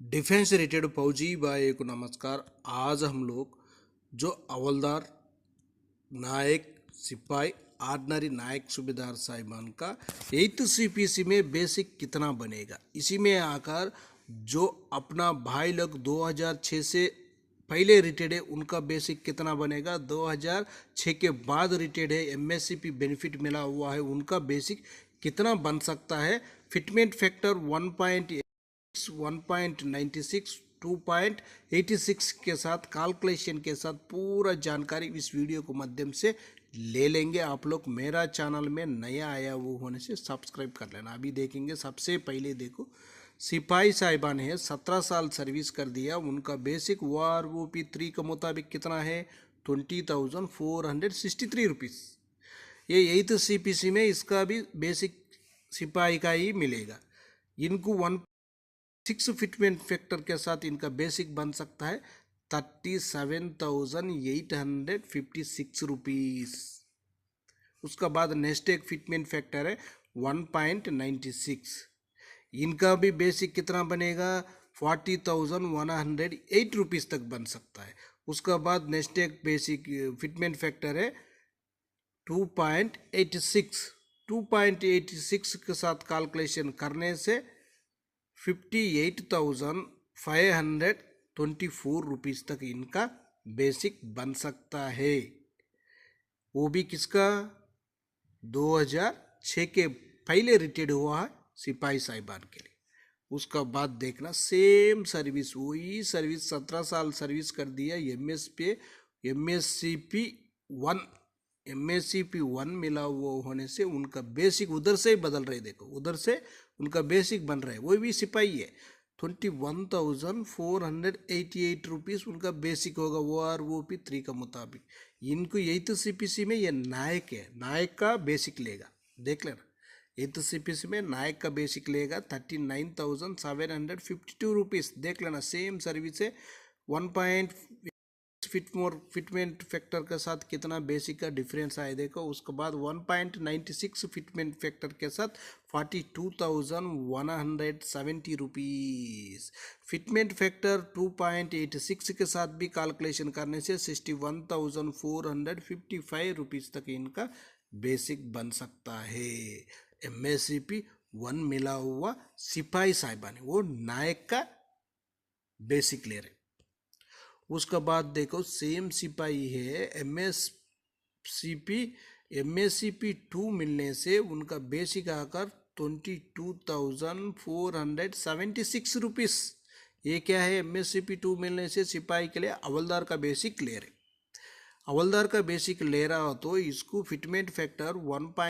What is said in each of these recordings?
Defence rated फौजी भाई को नमस्कार। आज हम लोग जो हवलदार नायक सिपाही ऑर्डिनरी नायक सूबेदार साहिबान का 8th CPC में बेसिक कितना बनेगा, इसी में आकर जो अपना भाई लोग 2006 से पहले रिटायर्ड है उनका बेसिक कितना बनेगा, 2006 के बाद रिटायर्ड है MSCP बेनिफिट मिला हुआ है उनका बेसिक कितना बन सकता है। फिटमेंट फैक्टर 1.96 2.86 के साथ कैलकुलेशन के साथ पूरा जानकारी इस वीडियो को माध्यम से ले लेंगे। आप लोग मेरा चैनल में नया आया वो होने से सब्सक्राइब कर लेना। अभी देखेंगे, सबसे पहले देखो सिपाही साहिबान है 17 साल सर्विस कर दिया, उनका बेसिक OROP 3 के मुताबिक कितना है 20,463 रुपीज़। ये 8th CPC में इसका भी बेसिक सिपाही का ही मिलेगा। इनको 1.6 फिटमेंट फैक्टर के साथ इनका बेसिक बन सकता है 37,856 रुपीज़। उसका बाद नेक्स्ट एक फिटमेंट फैक्टर है 1.96, इनका भी बेसिक कितना बनेगा 40,108 रुपीज़ तक बन सकता है। उसका बाद नेक्स्ट एक बेसिक फिटमेंट फैक्टर है 2.86 के साथ कैलकुलेशन करने से 58,524 रुपीज़ तक इनका बेसिक बन सकता है। वो भी किसका 2006 के पहले रिटायर्ड हुआ है सिपाही साहिबान के लिए। उसका बाद देखना सेम सर्विस, वही सर्विस 17 साल सर्विस कर दिया, MSCP 1 मिला हुआ होने से उनका बेसिक उधर से ही बदल रहे। देखो उधर से उनका बेसिक बन रहा है, वो भी सिपाही है 21,488 रुपीज़ उनका बेसिक होगा OROP 3 का मुताबिक। इनको 8th CPC में ये नायक है, नायक का बेसिक लेगा, देख लेना 8th CPC में नायक का बेसिक लेगा 39,752 रुपीज़। देख लेना सेम सर्विस है 1. फिटमेंट फैक्टर के साथ कितना बेसिक का डिफरेंस आए देखो। उसके बाद 1.96 फिटमेंट फैक्टर के साथ 42,170 रुपीज़। फिटमेंट फैक्टर 2.86 के साथ भी कैलकुलेशन करने से 61,455 रुपीज़ तक इनका बेसिक बन सकता है। MSCP 1 मिला हुआ सिपाही साहिबान वो नायक का बेसिक ले रहे। उसका बाद देखो सेम सिपाही है MSCP 2 मिलने से उनका बेसिक आकर 22,476 रुपीज़। ये क्या है, MSCP 2 मिलने से सिपाही के लिए हवलदार का बेसिक ले रहे। हवलदार का बेसिक ले रहा हो तो इसको फिटमेंट फैक्टर 1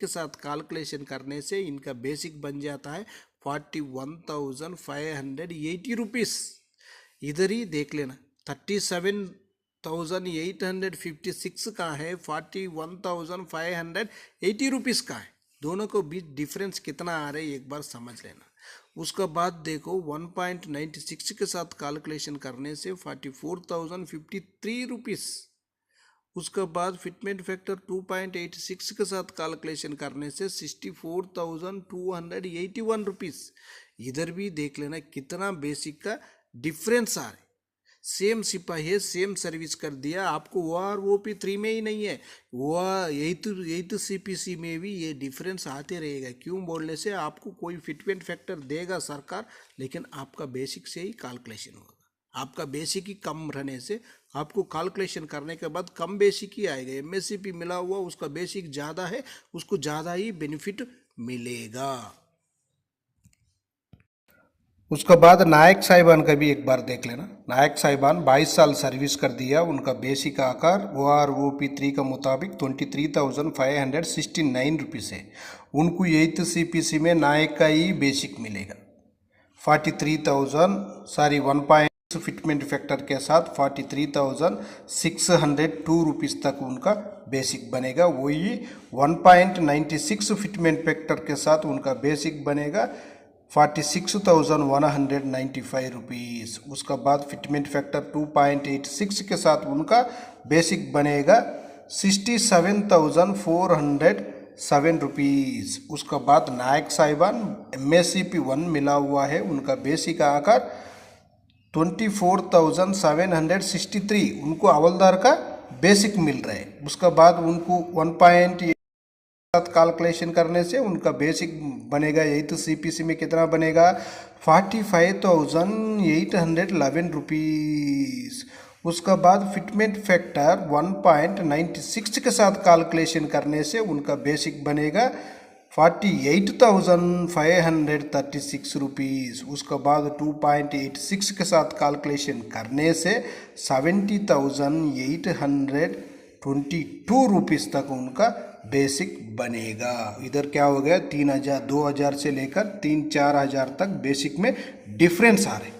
के साथ कैलकुलेशन करने से इनका बेसिक बन जाता है 41,580 रुपीज़। इधर ही देख लेना 37,856 का है, 41,580 रुपीज़ का है। दोनों को बीच डिफरेंस कितना आ रहा है एक बार समझ लेना। उसका बाद देखो 1.96 के साथ कैलकुलेशन करने से 44,053 रुपीज़। उसका बाद फिटमेंट फैक्टर 2.86 के साथ कैलकुलेशन करने से 64,281 रुपीज़। इधर भी देख लेना कितना बेसिक का डिफरेंस आ रहा है। सेम सिपाही है, सेम सर्विस कर दिया, आपको OROP 3 में ही नहीं है, वो 8th CPC में भी ये डिफरेंस आते रहेगा। क्यों बोलने से आपको कोई फिटमेंट फैक्टर देगा सरकार, लेकिन आपका बेसिक से ही कैलकुलेशन होगा। आपका बेसिक ही कम रहने से आपको कैलकुलेशन करने के बाद कम बेसिक ही आएगा। MSCP मिला हुआ उसका बेसिक ज़्यादा है, उसको ज़्यादा ही बेनिफिट मिलेगा। उसके बाद नायक साहिबान का भी एक बार देख लेना। नायक साहिबान 22 साल सर्विस कर दिया, उनका बेसिक आकार OROP 3 का मुताबिक 23,569 रुपीज़ है। उनको 8th CPC में नायक का ही बेसिक मिलेगा 1 फिटमेंट फैक्टर के साथ 43,602 रुपीज़ तक उनका बेसिक बनेगा। वही 1.96 फिटमेंट फैक्टर के साथ उनका बेसिक बनेगा 46,195 रुपीज़। उसका बाद फिटमेंट फैक्टर 2.86 के साथ उनका बेसिक बनेगा 67,470 ₹7। उसका बाद नायक साहिबान MSCP1 मिला हुआ है, उनका बेसिक आकर 24,763 उनको हवलदार का बेसिक मिल रहा है। उसका बाद उनको 1.8 साथ कैलकुलेशन करने से उनका बेसिक बनेगा, यही तो CPC में कितना बनेगा, ₹45,811। उसका बाद फिटमेंट फैक्टर 1.96 के साथ कैलकुलेशन करने से उनका बेसिक बनेगा ₹48,536। उसके बाद 2.86 के साथ कैलकुलेशन करने से ₹70,822 तक उनका बेसिक बनेगा। इधर क्या हो गया, 3,000 2,000 से लेकर 3-4 हज़ार तक बेसिक में डिफरेंस आ रहे।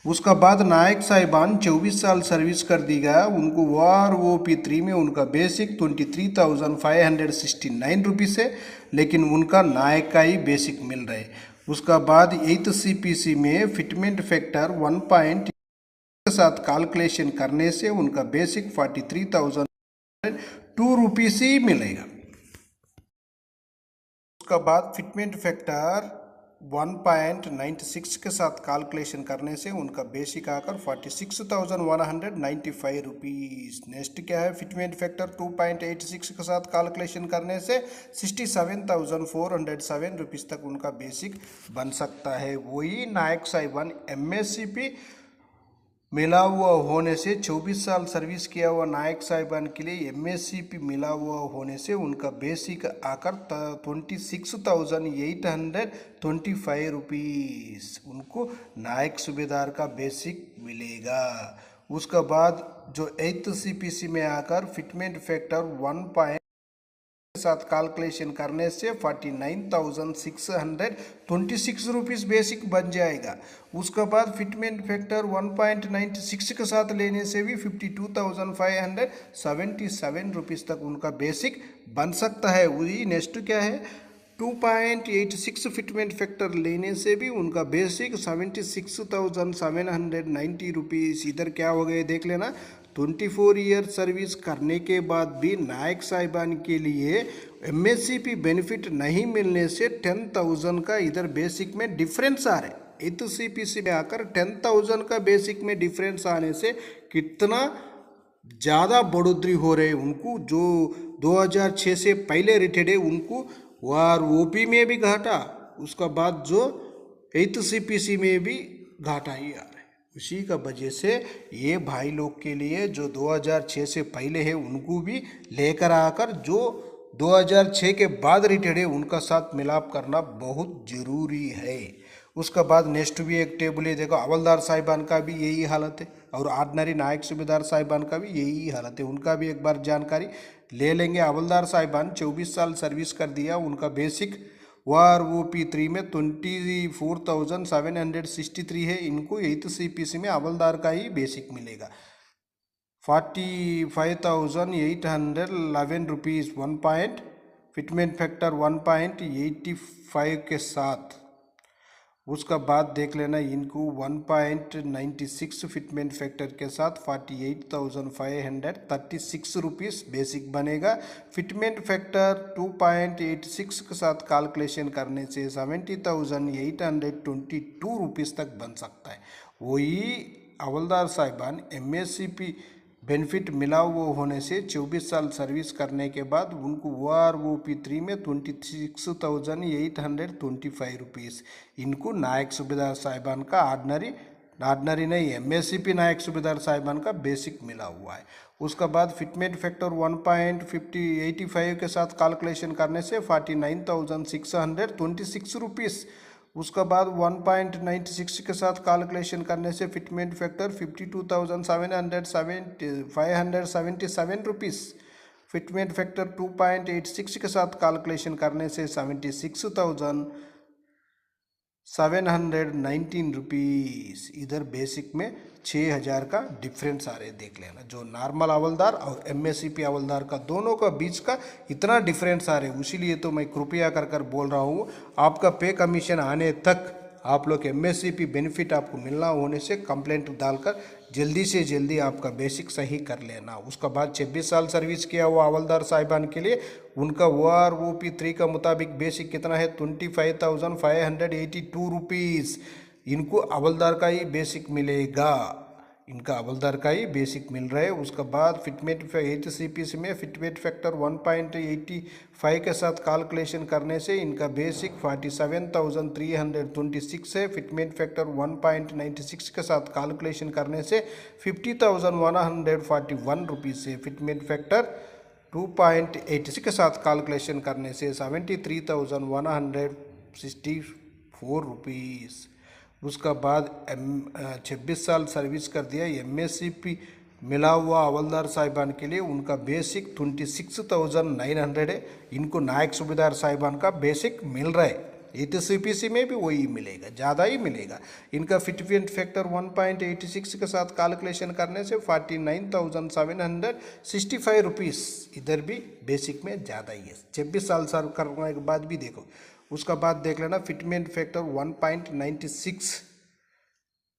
उसका बाद नायक साहिबान 24 साल सर्विस कर दी गया, उनको WROP3 में उनका बेसिक 23,569 रुपीज़ है, लेकिन उनका नायक का ही बेसिक मिल रहा है। उसका बाद 8th CPC में फिटमेंट फैक्टर 1. के साथ कैलकुलेशन करने से उनका बेसिक 43,002 रुपीज़ ही मिलेगा। उसका बाद फिटमेंट फैक्टर 1.96 के साथ कैलकुलेशन करने से उनका बेसिक आकर 46,195 रुपीज़। नेक्स्ट क्या है, फिटमेंट फैक्टर 2.86 के साथ कैलकुलेशन करने से 67,407 रुपीज़ तक उनका बेसिक बन सकता है। वही नायक साहिबान MSCP मिला हुआ होने से 24 साल सर्विस किया हुआ नायक साहिबान के लिए MSCP मिला हुआ होने से उनका बेसिक आकर 26,825 रुपीज़ उनको नायक सूबेदार का बेसिक मिलेगा। उसके बाद जो 8th CPC में आकर फिटमेंट फैक्टर 1. के साथ कैलकुलेशन करने से 49,626 रुपीज़ बेसिक बन जाएगा। उसके बाद फिटमेंट फैक्टर 1.96 के साथ लेने से भी 52,577 रुपीज़ तक उनका बेसिक बन सकता है। वही नेक्स्ट क्या है, 2.86 फिटमेंट फैक्टर लेने से भी उनका बेसिक 76,790 रुपीज़। इधर क्या हो गए देख लेना, 24 ईयर सर्विस करने के बाद भी नायक साहिबान के लिए MSCP बेनिफिट नहीं मिलने से 10,000 का इधर बेसिक में डिफरेंस आ रहा है। 8th CPC में आकर 10,000 का बेसिक में डिफरेंस आने से कितना ज़्यादा बढ़ोतरी हो रही है उनको। जो 2006 से पहले रिटायर्ड है उनको WROP में भी घाटा, उसका बाद जो 8th CPC में भी घाटा ही आ रहा है। उसी का वजह से ये भाई लोग के लिए जो 2006 से पहले है उनको भी लेकर आकर जो 2006 के बाद रिटायर्ड है उनका साथ मिलाप करना बहुत ज़रूरी है। उसका बाद नेक्स्ट भी एक टेबल है, देखो हवलदार साहिबान का भी यही हालत है और ऑर्डिनरी नायक सूबेदार साहिबान का भी यही हालत है, उनका भी एक बार जानकारी ले लेंगे। हवलदार साहिबान 24 साल सर्विस कर दिया, उनका बेसिक WROP3 में 24,763 है, इनको 8th CPC में हवलदार का ही बेसिक मिलेगा 45,811 रुपीज़ 1. फिटमेंट फैक्टर 1.85 के साथ। उसका बाद देख लेना इनको 1.96 फिटमेंट फैक्टर के साथ 48,536 रुपीज़ बेसिक बनेगा। फिटमेंट फैक्टर 2.86 के साथ कैलकुलेशन करने से 70,822 रुपीज़ तक बन सकता है। वही हवलदार साहिबान MSCP बेनिफिट मिला हुआ होने से 24 साल सर्विस करने के बाद उनको WROP3 में 26,825 रुपीज़ इनको नायक सूबेदार साहिबान का ऑर्डिनरी नहीं MSCP नायक सूबेदार साहिबान का बेसिक मिला हुआ है। उसका बाद फिटमेंट फैक्टर 1.85 के साथ कैलकुलेशन करने से 49,626 रुपीज़। उसका बाद 1.96 के साथ कैलकुलेशन करने से fitment factor 52,577 rupees. Fitment factor 2.86 के साथ कैलकुलेशन करने से 76,719 रुपीज़। इधर बेसिक में 6,000 का डिफरेंस आ रहे, देख लेना। जो नॉर्मल हवलदार और MSCP हवलदार का दोनों का बीच का इतना डिफरेंस आ रहे, इसीलिए तो मैं कृपया कर बोल रहा हूँ आपका पे कमीशन आने तक आप लोग MSCP बेनिफिट आपको मिलना होने से कंप्लेंट डालकर जल्दी से जल्दी आपका बेसिक सही कर लेना। उसका बाद 26 साल सर्विस किया हुआ हवलदार साहिबान के लिए उनका OROP 3 का मुताबिक बेसिक कितना है 25,582 रुपीज़। इनको हवलदार का ही बेसिक मिलेगा, इनका हवलदार का ही बेसिक मिल रहा है। उसका बाद फिटमेंट 8 CPC में फिटमेंट फैक्टर 1.85 के साथ कैलकुलेशन करने से इनका बेसिक 47,326 है। फिटमेंट फैक्टर 1.96 के साथ कैलकुलेशन करने से 50,141 रुपीज़ है। फिटमेंट फैक्टर 2.86 के साथ कैलकुलेशन करने से 73,164 रुपीज़। उसका बाद 26 साल सर्विस कर दिया MSCP मिला हुआ हवलदार साहिबान के लिए उनका बेसिक 26,900 है। इनको नायक सूबेदार साहिबान का बेसिक मिल रहा है। 8 CPC में भी वही मिलेगा, ज़्यादा ही मिलेगा। इनका फिटमेंट फैक्टर 1.86 के साथ कैलकुलेशन करने से 49,765 रुपीज़। इधर भी बेसिक में ज़्यादा ही है। 26 साल सर्व करने के बाद भी देखो। उसका बाद देख लेना फिटमेंट फैक्टर 1.96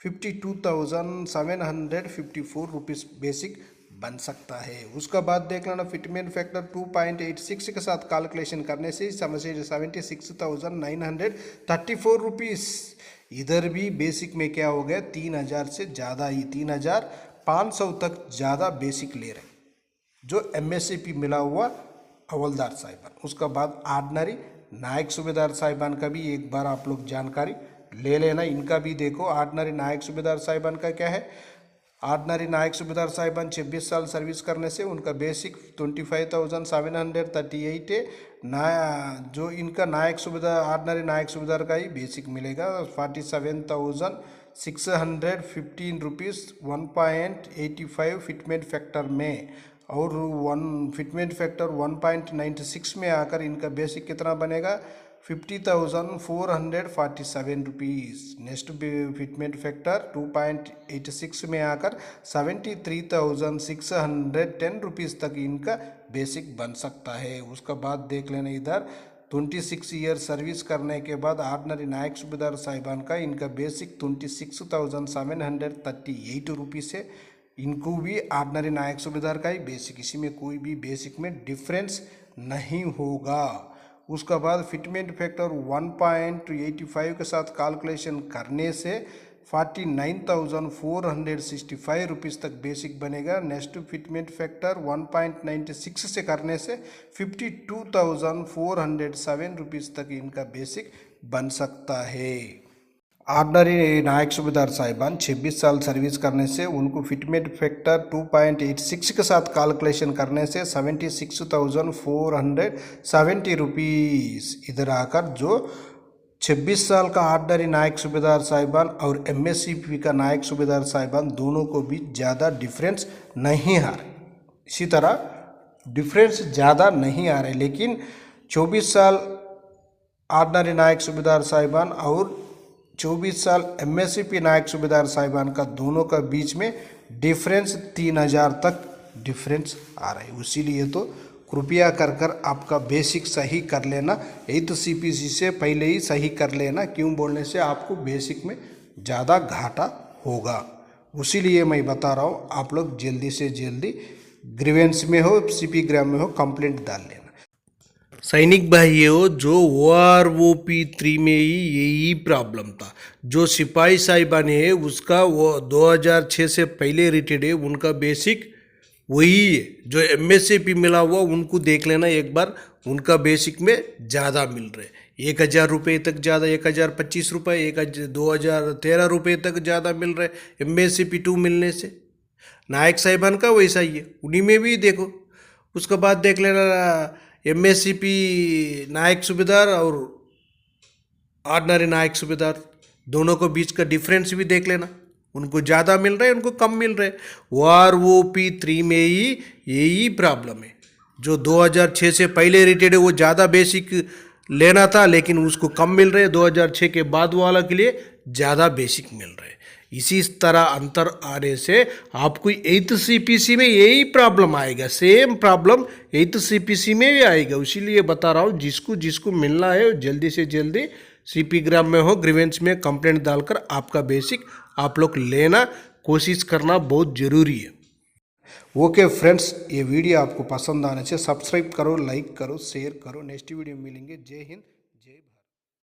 52,754 रुपीज़ बेसिक बन सकता है। उसका बाद देख लेना फिटमेंट फैक्टर 2.86 के साथ कैलकुलेशन करने से समझे 76,934 रुपीज़। इधर भी बेसिक में क्या हो गया 3,000 से ज़्यादा ही 3,500 तक ज़्यादा बेसिक ले रहे जो MSCP मिला हुआ हवलदार साहिबान। उसका बाद ऑर्डिनरी नायक सूबेदार साहिबान का भी एक बार आप लोग जानकारी ले लेना। इनका भी देखो ऑर्डिनरी नायक सूबेदार साहिबान का क्या है। ऑर्डिनरी नायक सूबेदार साहिबान 26 साल सर्विस करने से उनका बेसिक 25,738 है। जो इनका नायक सूबेदार ऑर्डिनरी नायक सूबेदार का ही बेसिक मिलेगा 47,615 रुपीज़ 1.85 फिटमेंट फैक्टर में। और फिटमेंट फैक्टर 1.96 में आकर इनका बेसिक कितना बनेगा 50,447 रुपीज़। नेक्स्ट फिटमेंट फैक्टर 2.86 में आकर 73,610 रुपीज़ तक इनका बेसिक बन सकता है। उसका बाद देख लेना इधर 26 ईयर सर्विस करने के बाद ऑर्डिनरी नायक सूबेदार साहिबान का इनका बेसिक 26,738 रुपीज़ है। इनको भी ऑर्डिनरी नायक सूबेदार का ही बेसिक, इसी में कोई भी बेसिक में डिफरेंस नहीं होगा। उसका बाद फिटमेंट फैक्टर 1.85 के साथ कैलकुलेशन करने से 49,465 रुपीज़ तक बेसिक बनेगा। नेक्स्ट फिटमेंट फैक्टर 1.96 से करने से 52,407 रुपीज़ तक इनका बेसिक बन सकता है। ऑर्डिनरी नायक सूबेदार साहिबान 26 साल सर्विस करने से उनको फिटमेंट फैक्टर 2.86 के साथ कैलकुलेशन करने से 76,470 रुपीज़। इधर आकर जो 26 साल का ऑर्डिनरी नायक सूबेदार साहिबान और MSCP का नायक सूबेदार साहिबान दोनों को भी ज़्यादा डिफरेंस नहीं आ रहा। इसी तरह डिफरेंस ज़्यादा नहीं आ रहे, लेकिन 24 साल ऑर्डिनरी नायक सूबेदार साहिबान और 24 साल MSCP नायक सूबेदार साहिबान का दोनों का बीच में डिफरेंस 3,000 तक डिफरेंस आ रहा है। इसीलिए तो कृपया कर आपका बेसिक सही कर लेना। 8 CPC से पहले ही सही कर लेना। क्यों बोलने से आपको बेसिक में ज़्यादा घाटा होगा। इसीलिए मैं बता रहा हूँ आप लोग जल्दी से जल्दी ग्रीवेंस में हो CP ग्राम में हो कंप्लेंट डाल लेना। सैनिक भाइयों, जो OROP 3 में ही यही प्रॉब्लम था। जो सिपाही साहिबान है उसका वो 2006 से पहले रिटायर्ड है, उनका बेसिक वही है। जो MSCP मिला हुआ उनको देख लेना एक बार, उनका बेसिक में ज़्यादा मिल रहे 1,000 रुपये तक ज़्यादा, 1,025 रुपये, 2,013 रुपये तक ज़्यादा मिल रहे MSCP 2 मिलने से। नायक साहिबान का वैसा ही है, उन्हीं में भी देखो। उसके बाद देख लेना MSCP नायक सूबेदार और ऑर्डिनरी नायक सूबेदार दोनों को बीच का डिफरेंस भी देख लेना। उनको ज़्यादा मिल रहा है, उनको कम मिल रहा है। OROP 3 में ही यही प्रॉब्लम है। जो 2006 से पहले रिटायर्ड है वो ज़्यादा बेसिक लेना था, लेकिन उसको कम मिल रहे हैं। 2006 के बाद वाला के लिए ज़्यादा बेसिक मिल रहे हैं। इसी तरह अंतर आने से आपको 8 CPC में यही प्रॉब्लम आएगा। सेम प्रॉब्लम 8 CPC में भी आएगा। इसीलिए बता रहा हूँ जिसको जिसको मिलना है जल्दी से जल्दी सीपी ग्राम में हो, ग्रीवेंस में कंप्लेंट डालकर आपका बेसिक आप लोग लेना कोशिश करना बहुत ज़रूरी है। ओके फ्रेंड्स, ये वीडियो आपको पसंद आने से सब्सक्राइब करो, लाइक करो, शेयर करो। नेक्स्ट वीडियो में मिलेंगे। जय हिंद।